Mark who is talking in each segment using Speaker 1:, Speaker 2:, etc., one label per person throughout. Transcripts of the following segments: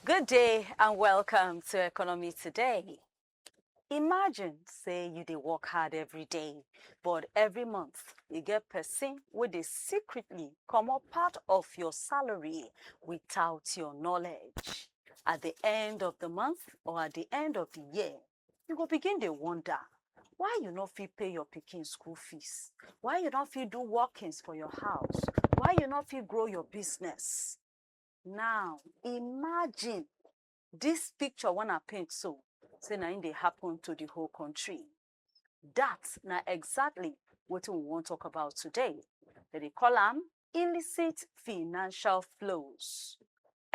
Speaker 1: Good day and welcome to Economy Today. Imagine, say you dey work hard every day, but every month you get person wey dey secretly comot part of your salary without your knowledge. At the end of the month or at the end of the year, you go begin dey wonder why you no fit pay your pikin school fees, why you no fit do workings for your house, why you no fit grow your business. Now, imagine this picture wey I paint so, say na im dey happen to the whole country. That na exactly wetin we wan talk about today. Dem dey call am illicit financial flows.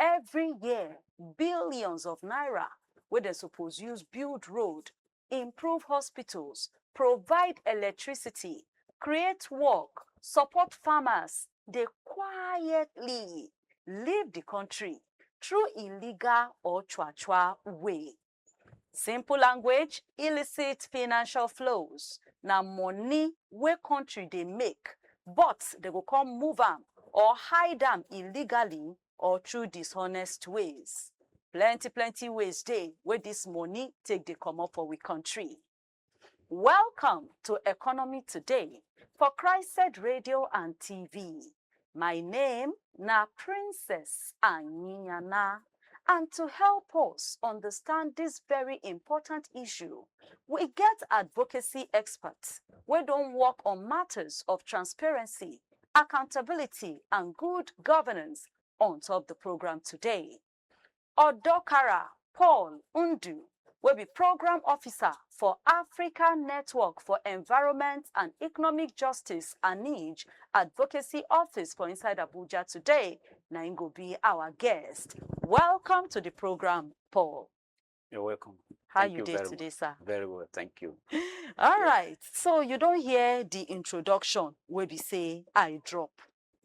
Speaker 1: Every year, billions of naira wey dem suppose use build road, improve hospitals, provide electricity, create work, support farmers, dey quietly leave the country through illegal or chua-chua way. Simple language, illicit financial flows na money wey country dey make, but they go come move am or hide am illegally or through dishonest ways. Plenty ways dey wey this money take dey comot for we country. Welcome to Economy Today for Christ Radio and TV. My name na Princess Anyanyana, and to help us understand this very important issue, we get advocacy experts wey don work on matters of transparency, accountability, and good governance on top the program today. Odokara Paul Undu will be Program Officer for Africa Network for Environment and Economic Justice ANIJ Advocacy Office for inside Abuja today. Na im go be our guest. Welcome to the program, Paul.
Speaker 2: You're welcome.
Speaker 1: How you dey today, sir?
Speaker 2: Very well, thank you.
Speaker 1: All right, so you don hear the introduction wey be say I drop.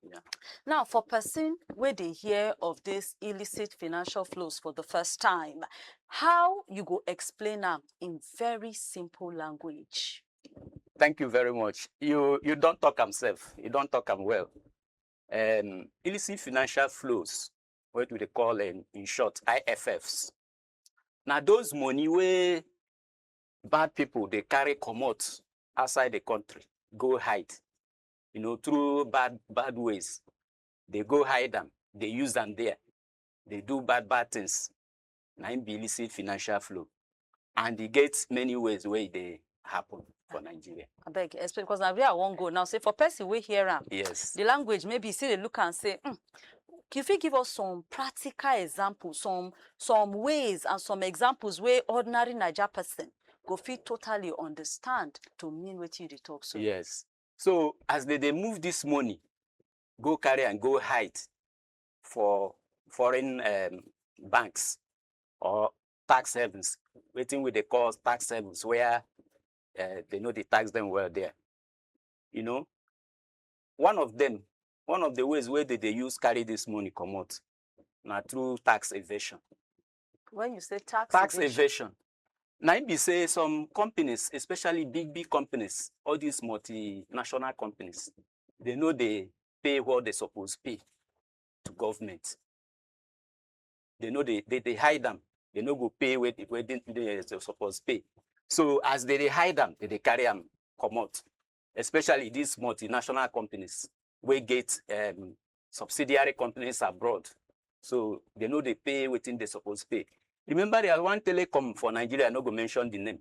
Speaker 2: Yeah.
Speaker 1: Now, for person wey dey hear of this illicit financial flows for the first time, how you go explain am in very simple language?
Speaker 2: Thank you very much. You don't talk am sef. You don't talk am well. Illicit financial flows, what we dey call in short IFFs. Now those money wey bad people they carry comot outside the country, go hide. Through bad ways. They go hide them. They use them there. They do bad things. Now im be illicit financial flow. And it gets many ways where they happen for Nigeria.
Speaker 1: I beg, because now where I won't go now. Say for person we hear am,
Speaker 2: yes,
Speaker 1: the language maybe see they look and say, if you give us some practical examples, some ways and some examples where ordinary Naija person go fit totally understand to mean what you dey talk so.
Speaker 2: Yes. So as they move this money, go carry and go hide for foreign banks or tax havens, waiting with the call tax havens where they know they tax them well there. One of the ways where they use carry this money come out now through tax evasion.
Speaker 1: When you say tax
Speaker 2: evasion, now it be say some companies, especially big companies, all these multinational companies, they know they pay what they supposed to pay to government. They know they hide them. They no go pay where they supposed to pay. So as they hide them, they carry them come out. Especially these multinational companies, we get subsidiary companies abroad. So they know they pay within they supposed to pay. Remember, there one telecom for Nigeria, I no go mention the name,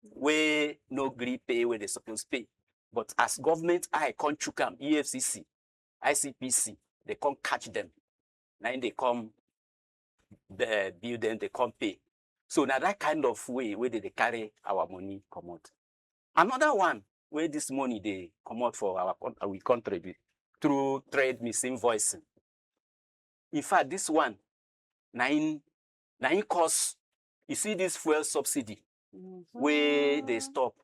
Speaker 2: where no agree pay where they supposed to pay. But as government, I can't chook them, EFCC, ICPC, they can't catch them. Now they come build them, they come pay. So now that kind of way where they carry our money come out. Another one where this money they come out for our country through trade misinvoicing. In fact, this one, nine cost, you see this fuel subsidy, where they stop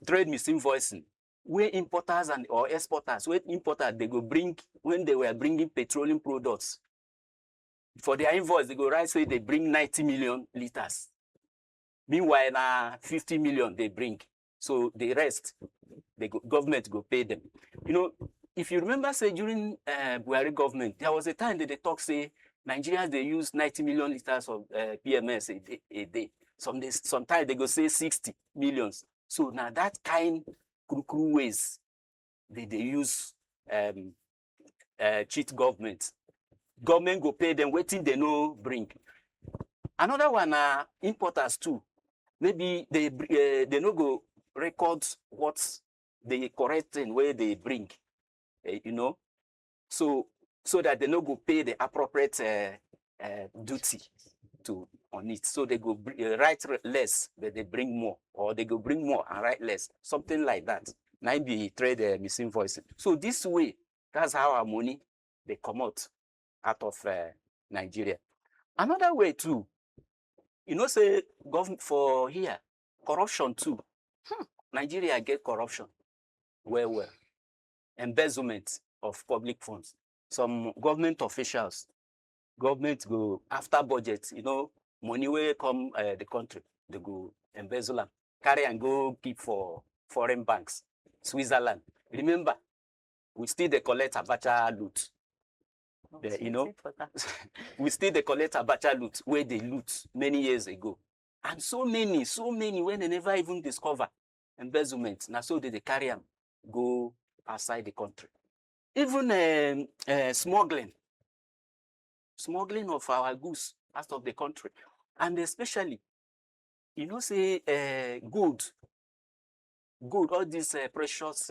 Speaker 2: trade misinvoicing, where importers or exporters, where importers, they go bring, when they were bringing petroleum products, for their invoice, they go write, say they bring 90 million liters. Meanwhile, now 50 million they bring. So the rest, government go pay them. If you remember, say during Buhari government, there was a time that they talk, say Nigerians, they use 90 million liters of PMS a day. Sometimes they go say 60 millions. So now that kind kuru ways they use cheat government. Government go pay them wetin they no bring. Another one are importers too. Maybe they no go record what the correct thing where they bring, you know, so that they no go pay the appropriate duty on it. So they go write less, but they bring more, or they go bring more and write less, something like that. Now be trade misinvoicing. So this way, that's how our money they come out of Nigeria. Another way too, you know, say government for here, corruption too. Nigeria get corruption well. Embezzlement of public funds. Some government officials, government go after budget, you know, money will come the country, they go embezzle them, carry and go keep for foreign banks, Switzerland. Remember, we still they collect Abacha loot. You know, we still they collect Abacha loot where they loot many years ago. And so many when they never even discover embezzlement. Now so they carry them, go outside the country. Even smuggling of our goods out of the country. And especially, you know, say gold, all these precious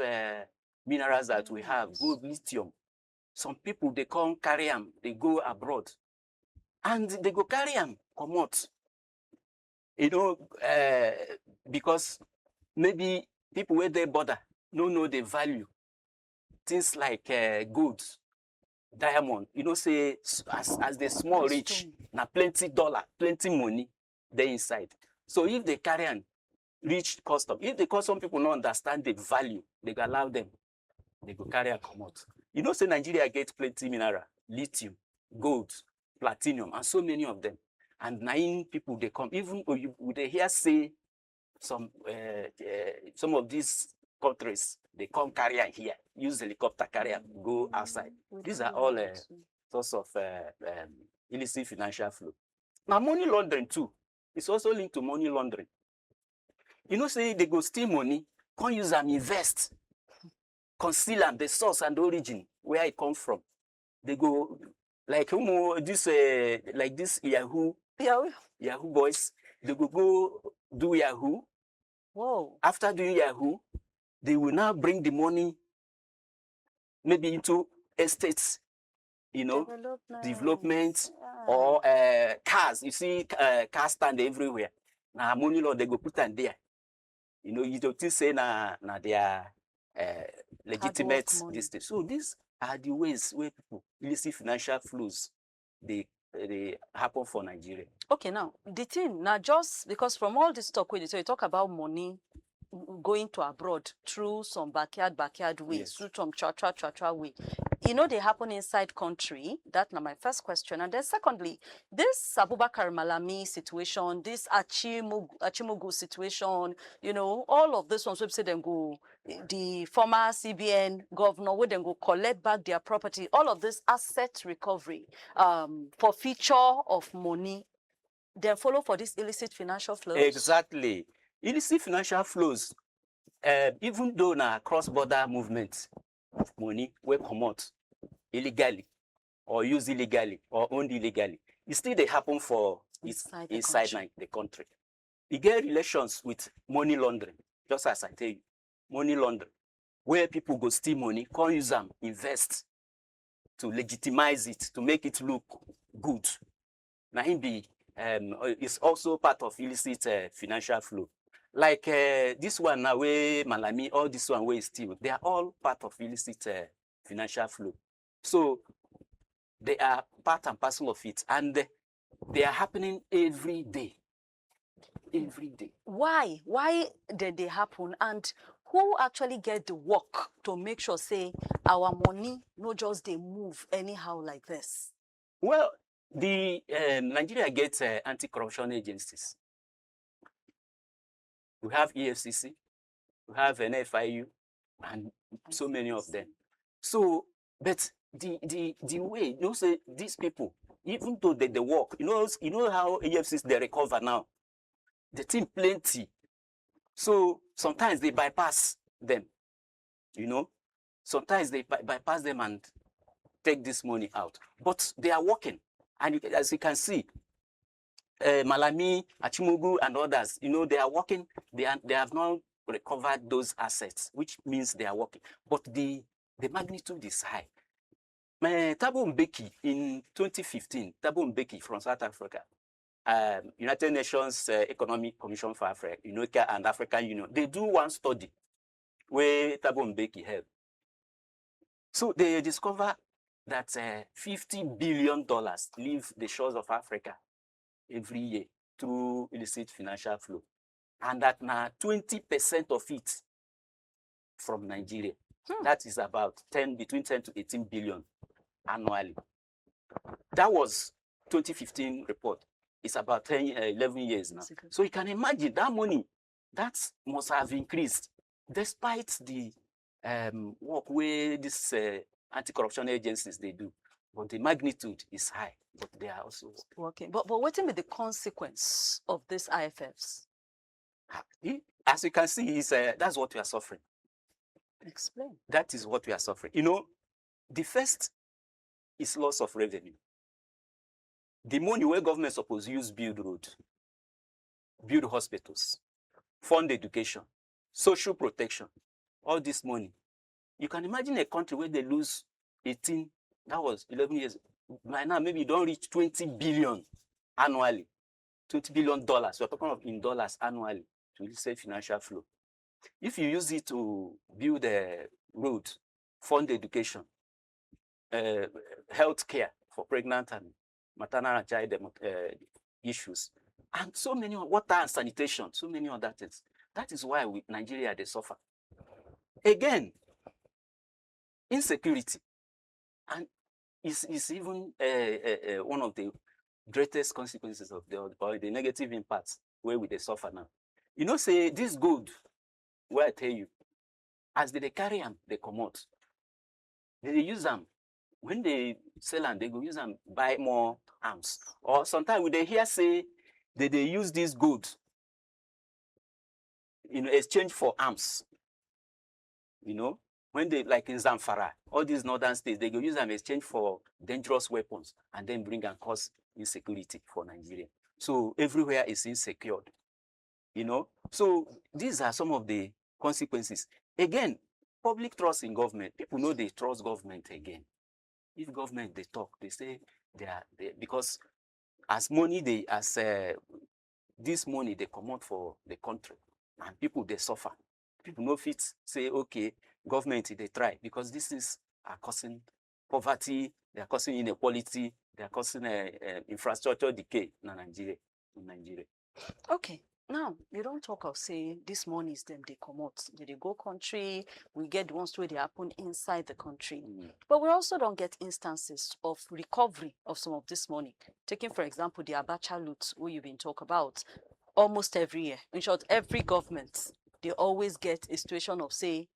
Speaker 2: minerals that we have, gold, lithium. Some people, they come carry them, they go abroad. And they go carry them, come out. You know, because maybe people where they border don't know the value. Things like gold, diamond, you know, say as the small rich, now plenty dollar, plenty money they inside. So if they carry and reach custom, if the custom people don't understand the value, they go allow them, they go carry and come out. You know, say Nigeria gets plenty mineral, lithium, gold, platinum, and so many of them. And 9 people they come, even would they hear say some of these countries, they come carry and here, use helicopter carrier, go outside. These are all sorts of illicit financial flow. Now money laundering too, it's also linked to money laundering. You know, say they go steal money, can't use them, invest, conceal them, the source and the origin, where it comes from. They go like this Yahoo boys, they go do Yahoo.
Speaker 1: Whoa.
Speaker 2: After doing Yahoo, they will now bring the money maybe into estates, you know, development or cars. You see cars stand everywhere. Now money law, they go put them there. You know, you don't say na their legitimate distance. So these are the ways where people illicit financial flows they happen for Nigeria.
Speaker 1: Okay, now the thing now, just because from all this talk with you, so you talk about money going to abroad through some backyard ways, yes, through some cha way. You know, they happen inside country. That's now my first question. And then secondly, this Abubakar Malami situation, this Achimugu situation, you know, all of this ones, we say them go, the former CBN governor, where them go collect back their property, all of this asset recovery for feature of money, then follow for this illicit financial flows.
Speaker 2: Exactly. Illicit financial flows, even though na cross-border movement of money will come out illegally or used illegally or owned illegally, it still they happen for inside the country. It get relations with money laundering, just as I tell you, money laundering, where people go steal money, can't use them, invest to legitimize it, to make it look good. Now, it's also part of illicit financial flow. Like this one now, where Malami, all this one where is still, they are all part of illicit financial flow. So they are part and parcel of it, and they are happening every day. Every day.
Speaker 1: Why? Why did they happen? And who actually get the work to make sure, say, our money not just they move anyhow like this?
Speaker 2: Well, the Nigeria gets anti-corruption agencies. We have EFCC, we have NFIU, and so many of them. So, but the way, you know, say these people, even though they work, you know how IFFs they recover now. The team plenty. So sometimes they bypass them, you know. Sometimes they bypass them and take this money out. But they are working. And as you can see, Malami, Achimogu, and others, you know, they are working. They have not recovered those assets, which means they are working. But the magnitude is high. Thabo Mbeki in 2015, Thabo Mbeki from South Africa, United Nations Economic Commission for Africa, UNOCA, and African Union, they do one study where Thabo Mbeki helped. So they discover that $50 billion leave the shores of Africa every year through illicit financial flow, and that now 20% of it from Nigeria. That is about between 10 to 18 billion annually. That was 2015 report. It's about 11 years now. So you can imagine that money that must have increased despite the work where these anti-corruption agencies they do. But the magnitude is high, but they are also
Speaker 1: working. But what will be the consequence of these IFFs?
Speaker 2: As you can see, that's what we are suffering.
Speaker 1: Explain.
Speaker 2: That is what we are suffering. You know, the first is loss of revenue. The money where government is supposed to use build roads, build hospitals, fund education, social protection, all this money. You can imagine a country where they lose 18, that was 11 years. By now, maybe you don't reach 20 billion annually. $20 billion, we're talking of in dollars annually to illicit financial flow. If you use it to build a road, fund education, health care for pregnant and maternal and child issues, and so many water and sanitation, so many other things. That is why Nigeria, they suffer. Again, insecurity, and is even one of the greatest consequences of the negative impacts where we they suffer now. You know, say this gold, where I tell you, as they carry them, they come out. They use them. When they sell them, they go use them buy more arms. Or sometimes they hear say that they use this gold in exchange for arms. You know, when they, like in Zamfara, all these northern states, they go use them in exchange for dangerous weapons and then bring and cause insecurity for Nigeria. So everywhere is insecure, you know. So these are some of the consequences. Again, public trust in government. People know they trust government again. If government, they talk, they say because as money, this money, they come out for the country and people, they suffer. People no fit say, okay, government, they try, because this is causing poverty, they are causing inequality, they are causing infrastructure decay in Nigeria.
Speaker 1: Okay. Now, you don't talk of say this money is them, they come out, they go country, we get the ones where they happen inside the country. But we also don't get instances of recovery of some of this money. Taking, for example, the Abacha loot, who you've been talking about, almost every year. In short, every government, they always get a situation of, say,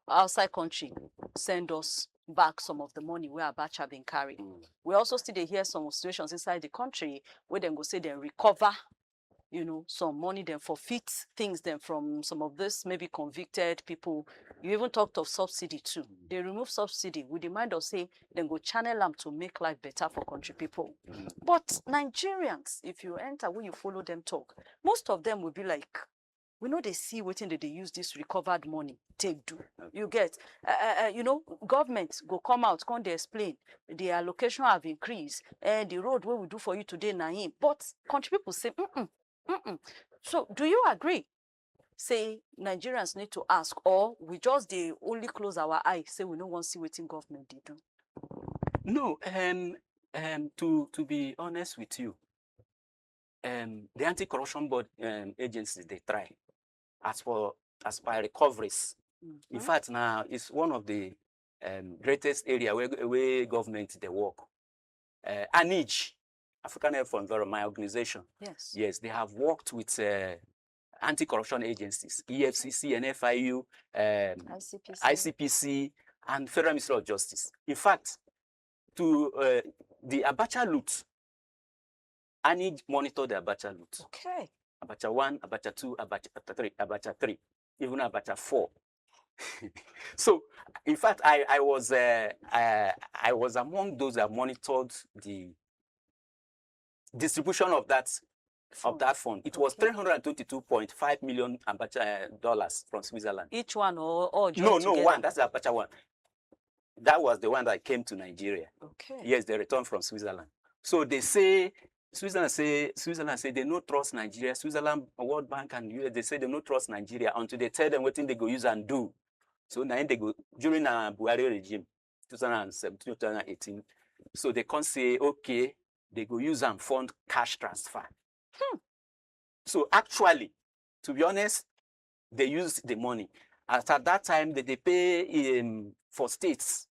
Speaker 1: outside country, send us back some of the money where Abacha been carried. We also still hear some situations inside the country where they go say they recover, you know, some money, then forfeit things then from some of this maybe convicted people. You even talked of subsidy too. They remove subsidy with the mind of say then go channel them to make life better for country people. But Nigerians, if you enter where you follow them talk, most of them will be like, we know they see waiting that they use this recovered money take do. You get, you know, government go come out, come they explain the allocation have increased and the road where we do for you today na him. But country people say, So do you agree? Say Nigerians need to ask, or we just they only close our eyes, say we don't want to see what government they do?
Speaker 2: No, to be honest with you, the anti-corruption board agencies, they try as per recoveries. In fact, now it's one of the greatest area where government they work. ANIJ, African Help for Environment organization. Yes, they have worked with anti-corruption agencies, EFCC, NFIU, ICPC, and Federal Ministry of Justice. In fact, to the Abacha loot, I need monitor the Abacha loot.
Speaker 1: Okay.
Speaker 2: Abacha 1, Abacha 2, Abacha 3, even Abacha 4. So, in fact, I was among those that monitored the distribution of that fund. It was $322.5 million dollars from Switzerland.
Speaker 1: Each one or
Speaker 2: No,
Speaker 1: together?
Speaker 2: one. That's the Abacha one. That was the one that came to Nigeria.
Speaker 1: Okay.
Speaker 2: Yes, they returned from Switzerland. So they say Switzerland say they no trust Nigeria. Switzerland, World Bank, and US, they say they no trust Nigeria until they tell them what thing they go use and do. So now they go during the Buhari regime, 2017, 2018. So they can't say okay, they go use and fund cash transfer. So actually, to be honest, they use the money. At that time, they pay for states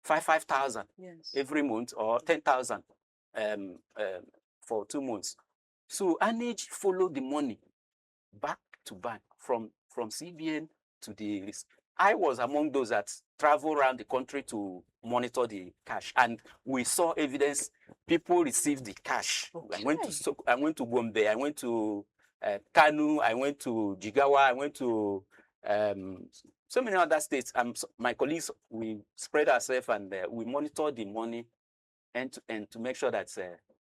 Speaker 2: 5,000
Speaker 1: Yes.
Speaker 2: every month, or 10,000 for 2 months. So ANEJ follow the money back to back from CBN to the list. I was among those that travel around the country to monitor the cash, and we saw evidence. People received the cash.
Speaker 1: Okay.
Speaker 2: I went to Gombe. I went to Kanu. I went to Jigawa. I went to so many other states. My colleagues, we spread ourselves and we monitor the money and to make sure that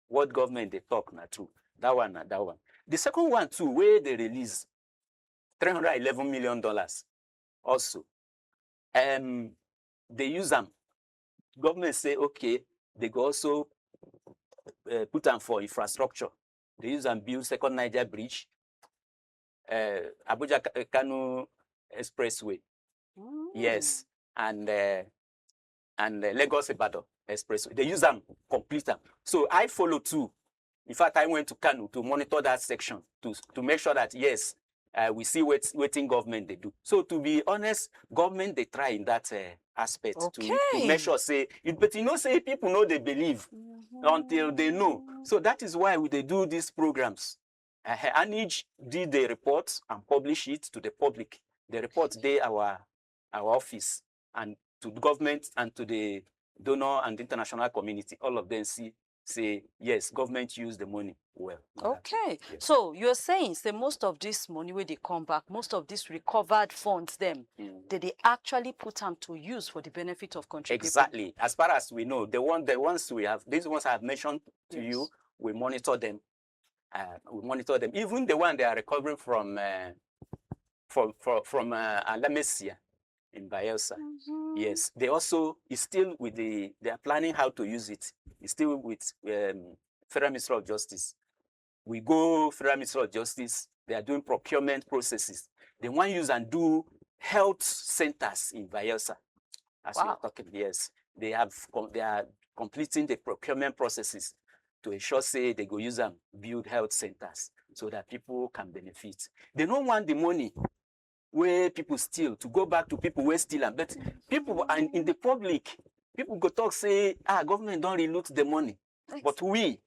Speaker 2: what government they talk na true. That one. The second one too, where they release $311 million also. They use them. Government say okay, they go also put them for infrastructure. They use and build second Niger bridge, Abuja Kanu Expressway. Yes, and Lagos Ibadan Expressway. They use them, complete them. So I follow too. In fact, I went to Kanu to monitor that section to make sure that yes, we see wetin government they do. So to be honest, government they try in that aspect to make sure say, but you know say people know they believe until they know. So that is why they do these programs. ANEJ did the report and publish it to the public. The report they our office and to the government and to the donor and international community. All of them say yes, government use the money well.
Speaker 1: Okay.
Speaker 2: Yes.
Speaker 1: So you're saying say most of this money where they come back, most of these recovered funds them, they actually put them to use for the benefit of country
Speaker 2: exactly
Speaker 1: people.
Speaker 2: As far as we know, the ones we have, these ones I have mentioned to you, we monitor them. Even the one they are recovering from Alamesia in Bayelsa. Yes, they also is still with they are planning how to use it. It's still with Federal Ministry of Justice. We go Federal Ministry of Justice. They are doing procurement processes. They want to use and do health centers in Bayelsa. As we are talking, yes, they are completing the procurement processes to ensure say they go use and build health centers so that people can benefit. They don't want the money where people steal to go back to people where steal them. But people and in the public, people go talk say, government don't reloot the money. But we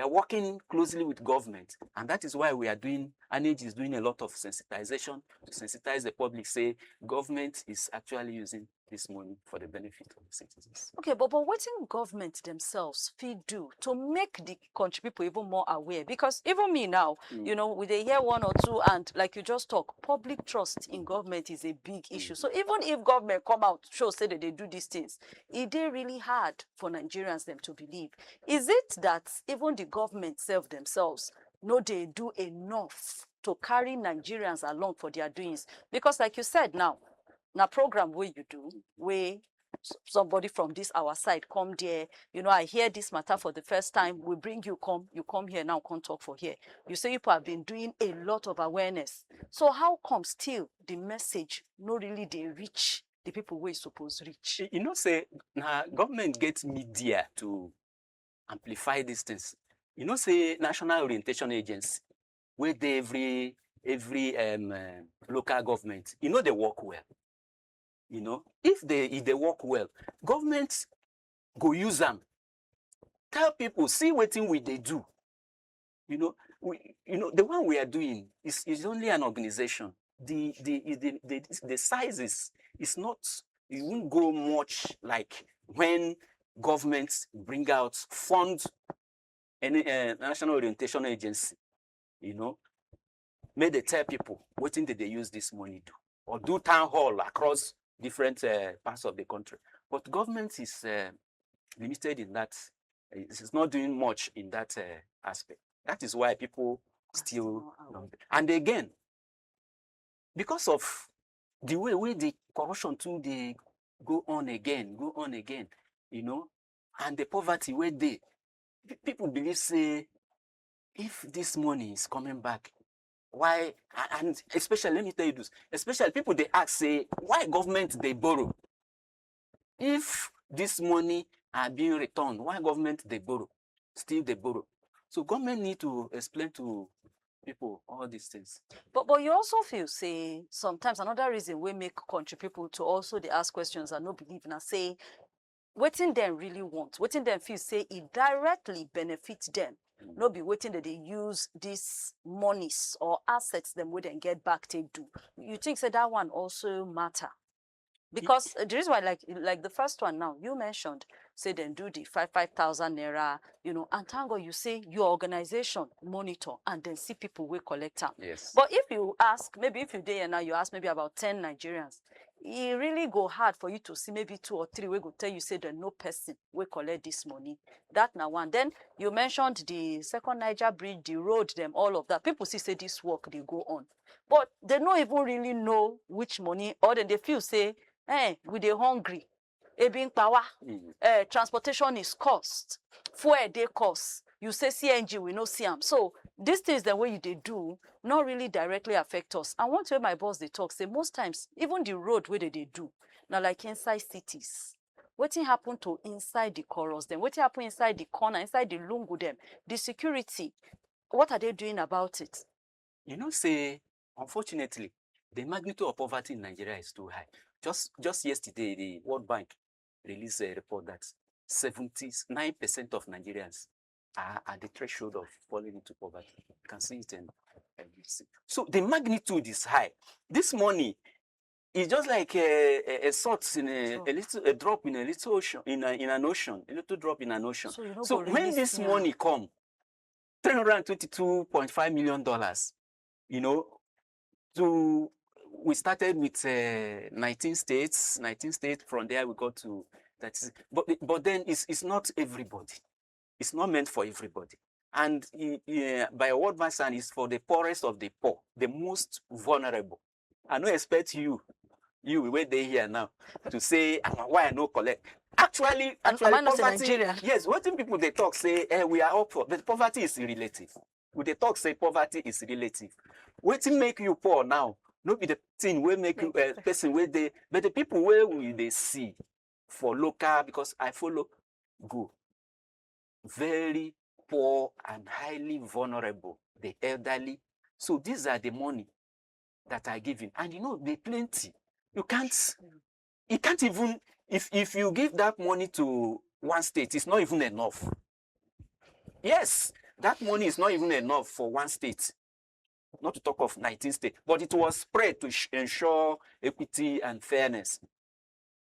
Speaker 2: are working closely with government, and that is why we are doing, ANEJ is doing a lot of sensitization to sensitize the public, say government is actually using this money for the benefit of the citizens.
Speaker 1: Okay, but what in government themselves do to make the country people even more aware? Because even me now, you know, with a year 1 or 2, and like you just talk, public trust in government is a big issue. So even if government come out, say that they do these things, it is really hard for Nigerians them to believe. Is it that even the government themselves know they do enough to carry Nigerians along for their doings? Because like you said now program where you do, where somebody from this our side come there, you know, I hear this matter for the first time, we bring you come here now, come talk for here. You say people have been doing a lot of awareness. So how come still the message no really they reach the people where it's supposed to reach?
Speaker 2: You know, say government gets media to amplify these things. You know, say National Orientation Agency, where they every local government, you know, they work well. You know, if they work well, government go use them. Tell people, see what thing they do. You know, the one we are doing is only an organization. The size is not. It won't go much like when governments bring out fund any national orientation agency, you know, may they tell people what did they use this money do, or do town hall across different parts of the country. But government is limited in that. It's not doing much in that aspect. That is why people still don't. And again, because of the way the corruption too, they go on again, you know, and the poverty where they people believe say if this money is coming back, why? And especially, let me tell you this, especially people they ask say why government they borrow if this money are being returned, why government they borrow, still they borrow. So government need to explain to people all these things.
Speaker 1: But you also feel say sometimes another reason we make country people to also they ask questions and no believe and say wetin them really want, wetin them feel say it directly benefits them. No be waiting that they use these monies or assets them would then get back to do. You think say that one also matter? Because the reason why, like the first one now, you mentioned, say then do the 5,000 naira, you know, and thank God you say your organization monitor and then see people will collect them.
Speaker 2: Yes.
Speaker 1: But if you ask, maybe if you there now, you ask maybe about 10 Nigerians, it really go hard for you to see maybe 2 or 3 we go tell you say there no person will collect this money. That now one. Then you mentioned the second Niger bridge, the road, them, all of that. People see say this work they go on, but they don't even really know which money, or then they feel say, hey, we dey hungry, being power, transportation is cost, fuel they cost. You say CNG, we no see them. So these things the way you they do not really directly affect us. And one way my boss they talk say most times even the road where they do now like inside cities. Wetin happen to inside the chorus them? Wetin happen inside the corner, inside the lungu them? The security, what are they doing about it?
Speaker 2: You know, say unfortunately, the magnitude of poverty in Nigeria is too high. Just yesterday, the World Bank released a report that 79% of Nigerians are at the threshold of falling into poverty. You can see it in so the magnitude is high. This money is just like a salt in a drop in a little ocean, in an ocean, a little drop in an ocean. So when this money come, $322.5 million, you know, we started with 19 states. From there we got to that. But then it's not everybody. It's not meant for everybody. And by a World Bank standard, it's for the poorest of the poor, the most vulnerable. I don't expect you were there here now to say why I no collect. Actually, poverty. Yes, what people they talk say we are up for, but poverty is relative. When they talk say poverty is relative. What make you poor now? No be the thing will make you a person where they, but the people where will they see for local, because I follow go very poor and highly vulnerable, the elderly. So these are the money that are given, and you know they plenty. You can't even if you give that money to one state, it's not even enough. Yes, that money is not even enough for one state, not to talk of 19 states, but it was spread to ensure equity and fairness.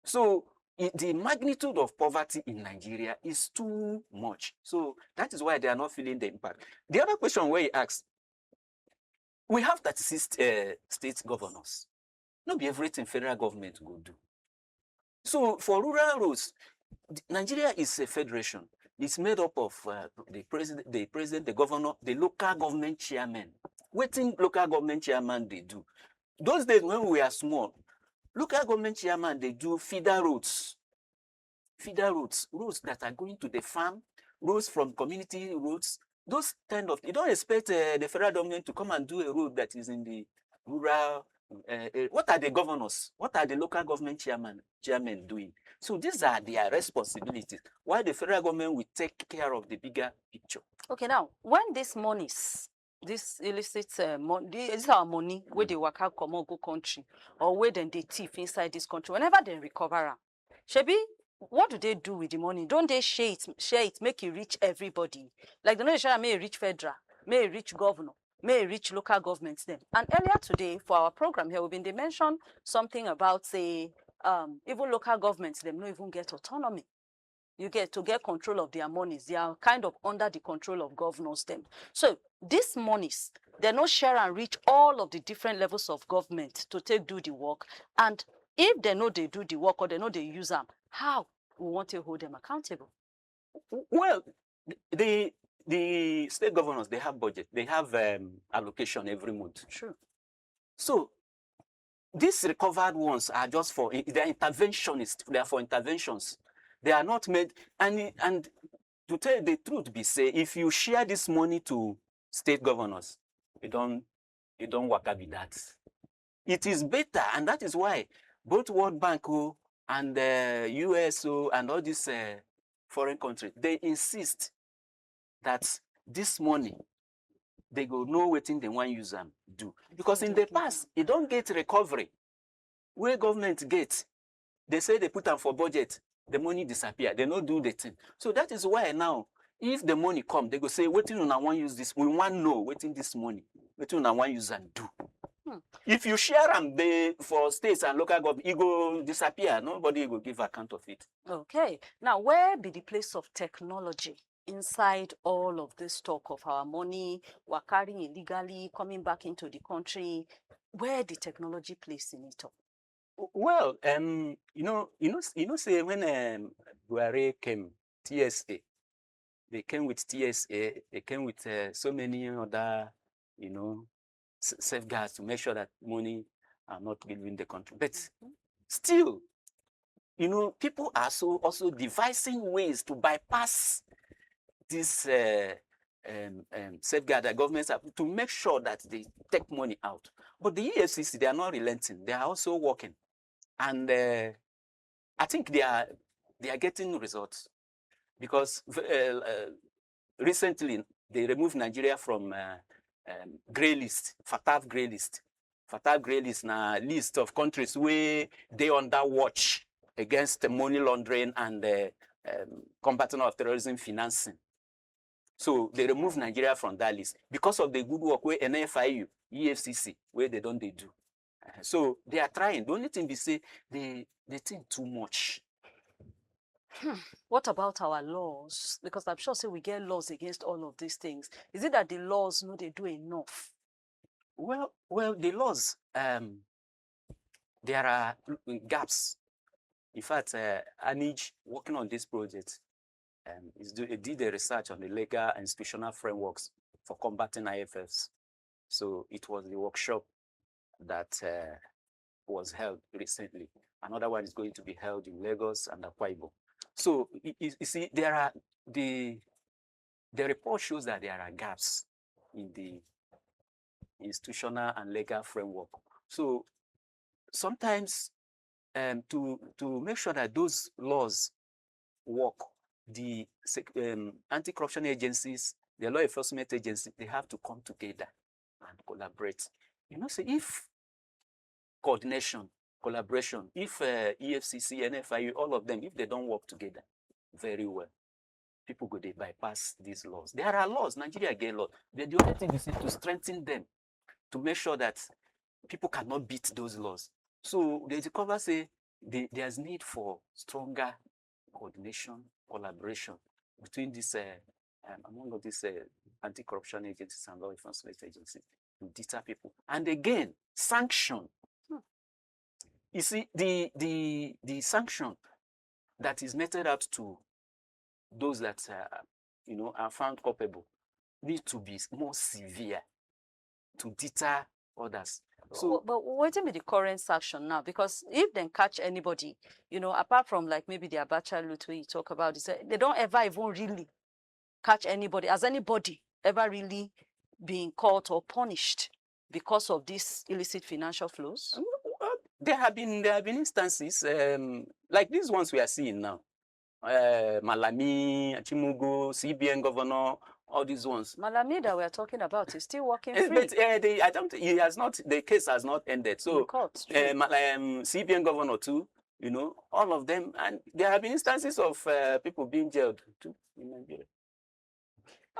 Speaker 2: So the magnitude of poverty in Nigeria is too much. So that is why they are not feeling the impact. The other question where he asked, we have 36 state governors. Not be everything federal government will do. So for rural roads, Nigeria is a federation. It's made up of the president, the governor, the local government chairman. Wetin local government chairman they do? Those days when we are small, local government chairman they do feeder roads, roads that are going to the farm, roads from community roads. Those kind of, you don't expect the federal government to come and do a road that is in the rural. What are the governors? What are the local government chairmen doing? So these are their responsibilities. While the federal government will take care of the bigger picture.
Speaker 1: Okay, now when these monies, this illicit money, this is our money where they work out come on go country, or where then they thief inside this country. Whenever they recover, Shebi, what do they do with the money? Don't they share it, make it reach everybody? Like the no share may reach federal, may reach governor, may reach local governments then. And earlier today for our program here, they mentioned something about say even local governments, them no even get autonomy. you get to get control of their monies. They are kind of under the control of governors them. So these monies, they no share and reach all of the different levels of government to take do the work. And if they know they do the work or they know they use them, how we want to hold them accountable?
Speaker 2: Well, the state governors, they have budget, they have allocation every month.
Speaker 1: True.
Speaker 2: So these recovered ones are just for, they're interventionists, they are for interventions. They are not made, and to tell the truth be say, if you share this money to state governors, you don't work out with that. It is better, and that is why both World Bank and US and all these foreign countries, they insist that this money, they go know wetin they want use them do. Because in the past, you don't get recovery. Where government get, they say they put them for budget, the money disappear, they don't do the thing. So that is why now, if the money come, they go say, wetin una want use this, we want know wetin this money, wetin una want use and do. If you share them for states and local government, it go disappear. Nobody will give account of it.
Speaker 1: Okay. Now, where be the place of technology inside all of this talk of our money, we're carrying illegally, coming back into the country? Where the technology plays in it all?
Speaker 2: Well, say when Buhari came, TSA, they came with TSA, they came with so many other, safeguards to make sure that money are not leaving the country. But still, people are also devising ways to bypass this safeguard that governments have to make sure that they take money out. But the EFCC, they are not relenting. They are also working. And I think they are getting results, because recently they removed Nigeria from grey list, FATF grey list. FATF grey list na list of countries where they under watch against money laundering and combating of terrorism financing. So they removed Nigeria from that list because of the good work where NFIU, EFCC, where they don't do. So they are trying. The only thing they say, they think too much.
Speaker 1: What about our laws? Because I'm sure we get laws against all of these things. Is it that the laws they do enough?
Speaker 2: Well, the laws, there are gaps. In fact, Anij, working on this project, did a research on the legal and institutional frameworks for combating IFFs. So it was the workshop that was held recently. Another one is going to be held in Lagos and Akwa Ibom. So you see, the report shows that there are gaps in the institutional and legal framework. So sometimes to make sure that those laws work, the anti-corruption agencies, the law enforcement agencies, they have to come together and collaborate. So if coordination, collaboration, if EFCC, NFIU, all of them, if they don't work together very well, people go, they bypass these laws. There are laws, Nigeria get laws. The only thing is to strengthen them, to make sure that people cannot beat those laws. So the cover say there's need for stronger coordination, collaboration between this among all these anti-corruption agencies and law enforcement agencies to deter people. And again, sanction. You see, the sanction that is meted out to those that are found culpable need to be more severe to deter others. So,
Speaker 1: but what be the current sanction now? Because if they catch anybody, apart from like maybe the Abacha loot where you talk about, they don't ever even really catch anybody. Has anybody ever really been caught or punished because of these illicit financial flows?
Speaker 2: There have been instances like these ones we are seeing now. Malami, Achimugo, CBN governor, all these ones.
Speaker 1: Malami that we are talking about is still working free.
Speaker 2: But I don't. He has not. The case has not ended. So CBN governor too. All of them, and there have been instances of people being jailed too in Nigeria.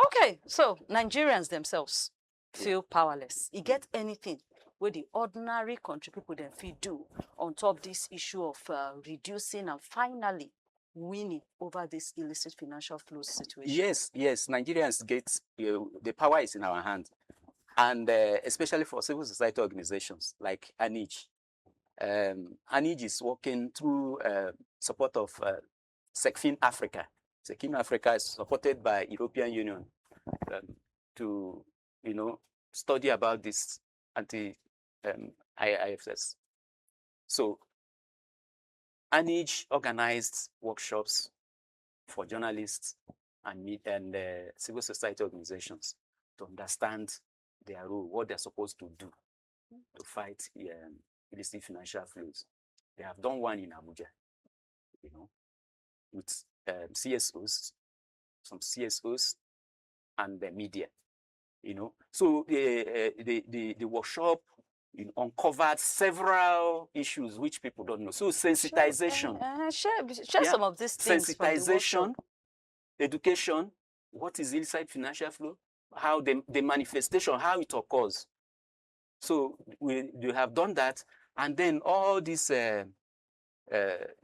Speaker 1: Okay, so Nigerians themselves feel powerless. You get anything where the ordinary country people then feel do on top this issue of reducing and finally winning over this illicit financial flows situation?
Speaker 2: Yes, yes, Nigerians get, the power is in our hand. And especially for civil society organizations like ANIJ. ANIJ is working through support of SECFIN Africa. SECFIN Africa is supported by European Union to, study about this IFFs. So ANIJ organized workshops for journalists and civil society organizations to understand their role, what they're supposed to do to fight illicit financial flows. They have done one in Abuja, with CSOs, some CSOs, and the media, So the workshop uncovered several issues which people don't know. So sensitization.
Speaker 1: Share some of these things from the workshop.
Speaker 2: Education, what is illicit financial flow, how the manifestation, how it occurs. So we have done that, and then all these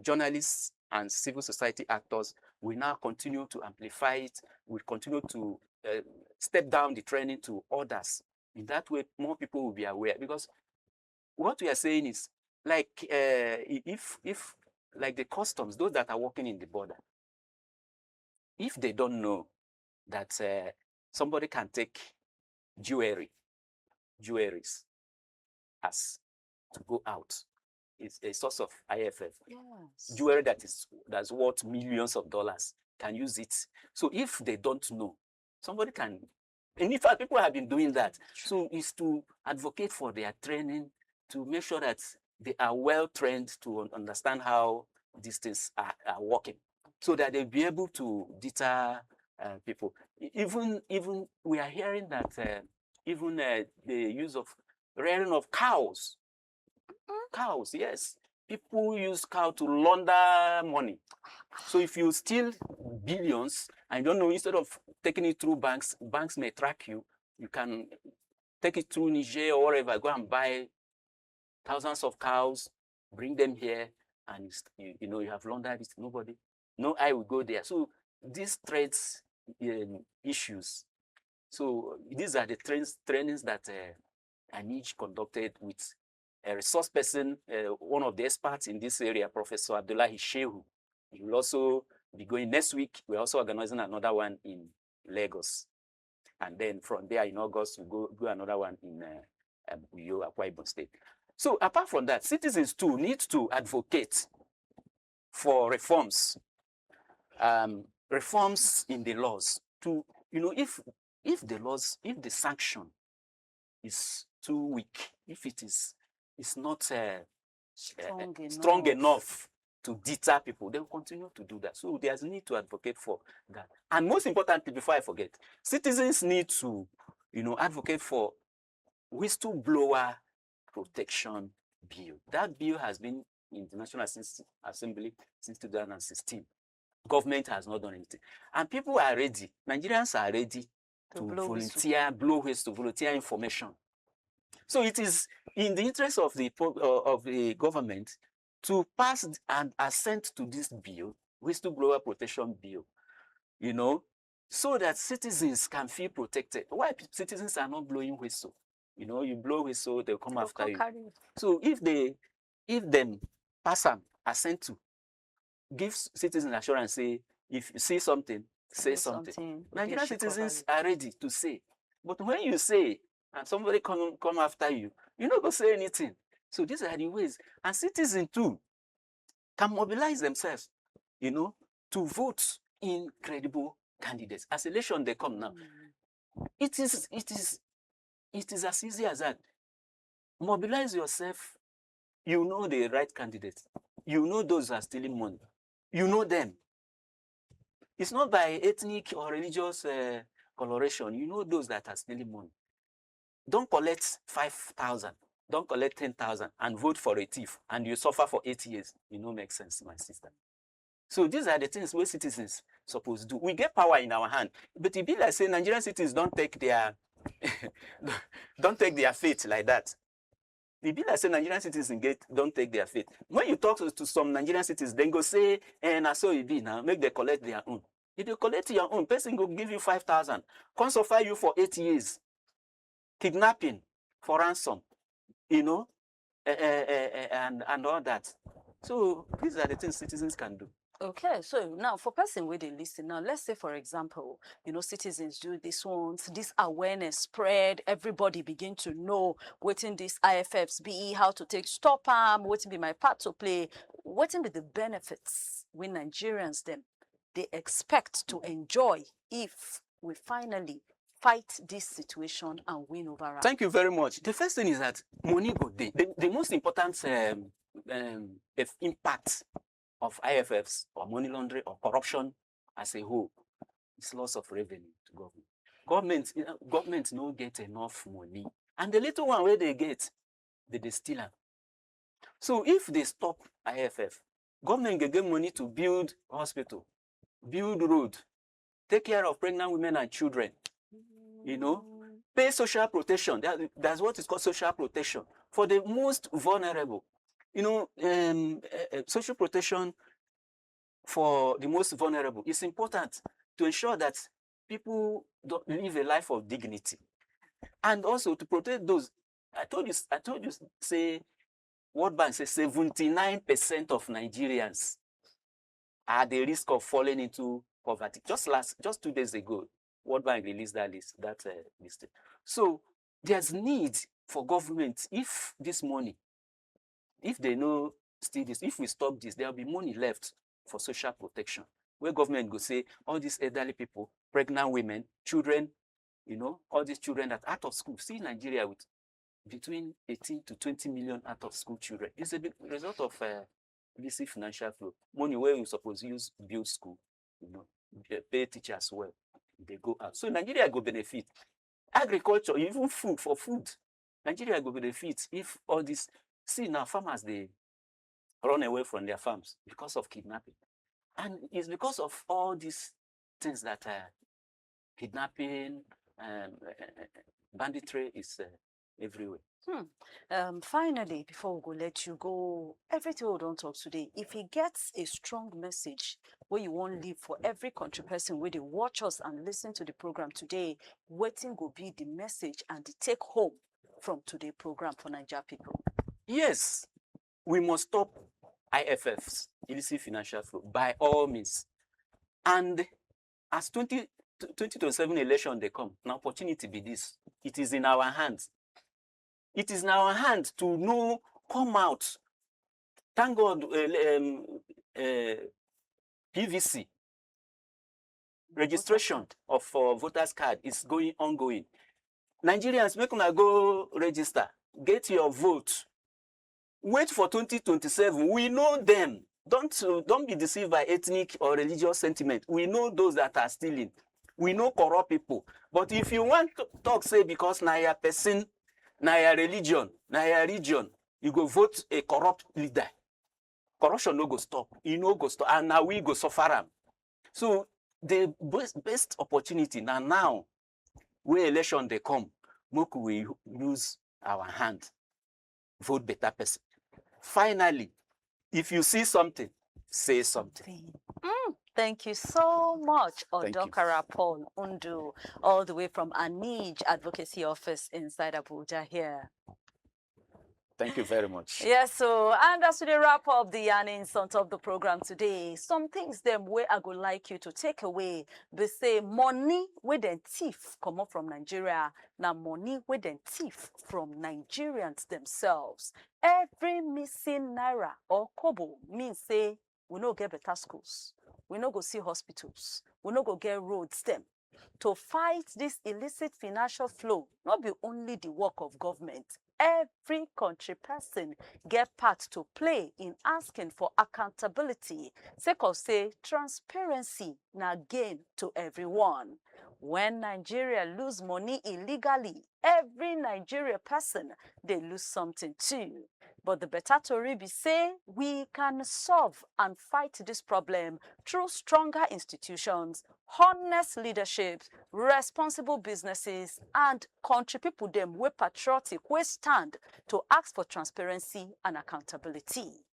Speaker 2: journalists and civil society actors will now continue to amplify it. We'll continue to step down the training to others. In that way, more people will be aware, because what we are saying is, like, if like the customs, those that are working in the border, if they don't know that somebody can take jewelries as to go out, it's a source of IFF.
Speaker 1: Yes.
Speaker 2: Jewelry that's worth millions of dollars can use it. So if they don't know, somebody can. And in fact, people have been doing that. So it's to advocate for their training, to make sure that they are well trained to understand how these things are working, so that they'll be able to deter people. Even we are hearing that even the use of rearing of cows. Cows, yes. People use cow to launder money. So if you steal billions, and you don't know, instead of taking it through banks may track you. You can take it through Niger or wherever, go and buy thousands of cows, bring them here, and you have laundered it. No eye will go there. So these threats issues. So these are the trainings that ANIJ conducted with a resource person, one of the experts in this area, Professor Abdullahi Shehu. He will also be going next week. We're also organizing another one in Lagos. And then from there in August, we'll go another one in Uyo, Akwa Ibom State. So apart from that, citizens too need to advocate for reforms, reforms in the laws. To, if the sanction is too weak, if it's not strong enough to deter people, they will continue to do that. So there's a need to advocate for that. And most importantly, before I forget, citizens need to, advocate for whistleblower protection bill. That bill has been in the National Assembly since 2016. Government has not done anything. And people are ready, Nigerians are ready to blow whistle, volunteer information. So it is in the interest of the government to pass and assent to this bill, whistleblower protection bill, so that citizens can feel protected. Why citizens are not blowing whistle? You blow whistle, they'll come after you. So if them pass and assent to, give citizens assurance, say, if you see something, say something. Nigerian citizens are ready to say. But when you say, and somebody come after you, you're not going to say anything. So these are the ways. And citizens too can mobilize themselves, to vote in credible candidates. As election they come now, it is as easy as that. Mobilize yourself. You know the right candidates. You know those who are stealing money. You know them. It's not by ethnic or religious coloration. You know those that are stealing money. Don't collect 5,000. Don't collect 10,000 and vote for a thief, and you suffer for 8 years. Makes sense, my sister. So these are the things where citizens supposed to do. We get power in our hand, but it be like say Nigerian citizens don't take their don't take their fate like that. e be like say Nigerian citizens don't take their faith. When you talk to some Nigerian citizens, then go say, na so e be now, make they collect their own. If they collect your own, person go give you 5,000, come suffer you for 8 years, kidnapping for ransom, you know, and all that. So these are the things citizens can do.
Speaker 1: Okay, so now for person where they listen, now let's say, for example, citizens do this ones, this awareness spread, everybody begin to know what in these IFFs be, how to take stop them, what be my part to play, what be the benefits when Nigerians them they expect to enjoy if we finally fight this situation and win over us.
Speaker 2: Thank you very much. The first thing is that money go dey. The most important impact of IFFs or money laundering or corruption as a whole is loss of revenue to government. Government no get enough money, and the little one where they get, they steal am. So if they stop IFF, government can get money to build hospital, build road, take care of pregnant women and children, pay social protection. That's what is called social protection for the most vulnerable. Social protection for the most vulnerable is important to ensure that people don't live a life of dignity, and also to protect those. I told you, say, World Bank says 79% of Nigerians are at the risk of falling into poverty. Just 2 days ago, World Bank released that list. So there's need for government. If this money, if they know still this, if we stop this, there'll be money left for social protection, where government go say all these elderly people, pregnant women, children, all these children that are out of school. See Nigeria with between 18 to 20 million out of school children. It's a big result of illicit financial flow. Money where we suppose use build school, pay teachers well, they go out. So Nigeria go benefit. Agriculture, even food, for food, Nigeria go benefit if all this. See now, farmers, they run away from their farms because of kidnapping. And it's because of all these things that kidnapping, banditry is everywhere.
Speaker 1: Finally, before we go let you go, everything we don't talk today, if he gets a strong message where you won't leave for every country person where they watch us and listen to the program today, wetin go be the message and the take home from today's program for Nigeria people?
Speaker 2: Yes, we must stop IFFs, illicit financial flow, by all means. And as 2027 election they come, an opportunity be this. It is in our hands. It is in our hands to know, come out. Thank God, PVC registration of voters card is ongoing. Nigerians, make una go register, get your vote. Wait for 2027. We know them. Don't be deceived by ethnic or religious sentiment. We know those that are stealing. We know corrupt people. But if you want to talk, say, because na your person, na your religion, na your region, you go vote a corrupt leader. Corruption no go stop. You no go stop. And now we go suffer am. So the best opportunity now, where election they come, make we use our hand, vote better person. Finally, if you see something, say something.
Speaker 1: Thank you so much, Odokara Paul Undu, all the way from Anij Advocacy Office inside Abuja here.
Speaker 2: Thank you very much.
Speaker 1: Yes, so, and as we wrap up the earnings on top of the program today, some things them where I would like you to take away. They say money with them thief come up from Nigeria. Now money with them thief from Nigerians themselves. Every missing naira or kobo means say we no get better schools. We no go see hospitals. We no go get roads them. To fight this illicit financial flow, not be only the work of government. Every country person get part to play in asking for accountability. Sake of say transparency na gain to everyone. When Nigeria lose money illegally, every Nigeria person they lose something too. But the better story be say we can solve and fight this problem through stronger institutions, honest leadership, responsible businesses, and country people them wey patriotic, wey stand to ask for transparency and accountability.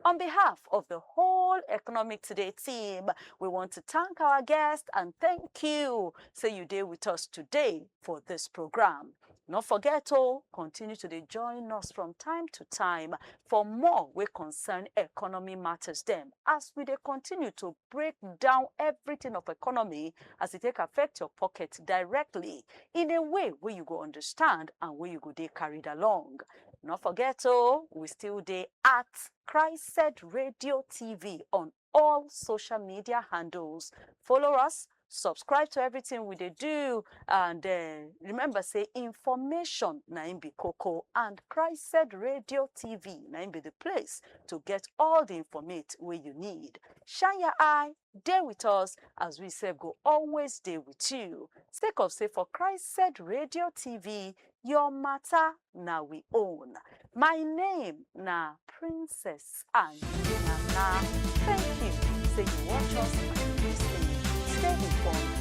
Speaker 1: On behalf of the whole Economic Today team, we want to thank our guests and thank you. Say you there with us today for this program. Not forget to continue to join us from time to time for more we concern economy matters them as we continue to break down everything of economy as it take affect your pocket directly in a way where you go understand and where you go they carried along. Not forget we still there at Christ Radio TV on all social media handles. Follow us, subscribe to everything we do, and remember say information na im be Coco, and Christ Radio TV na im be the place to get all the information where you need. Shine your eye, there with us as we say go always there with you. Sake of say for Christ Radio TV, your matter na we own. My name na Princess Angelina. Thank you. Say you watch us and listen. Stay informed.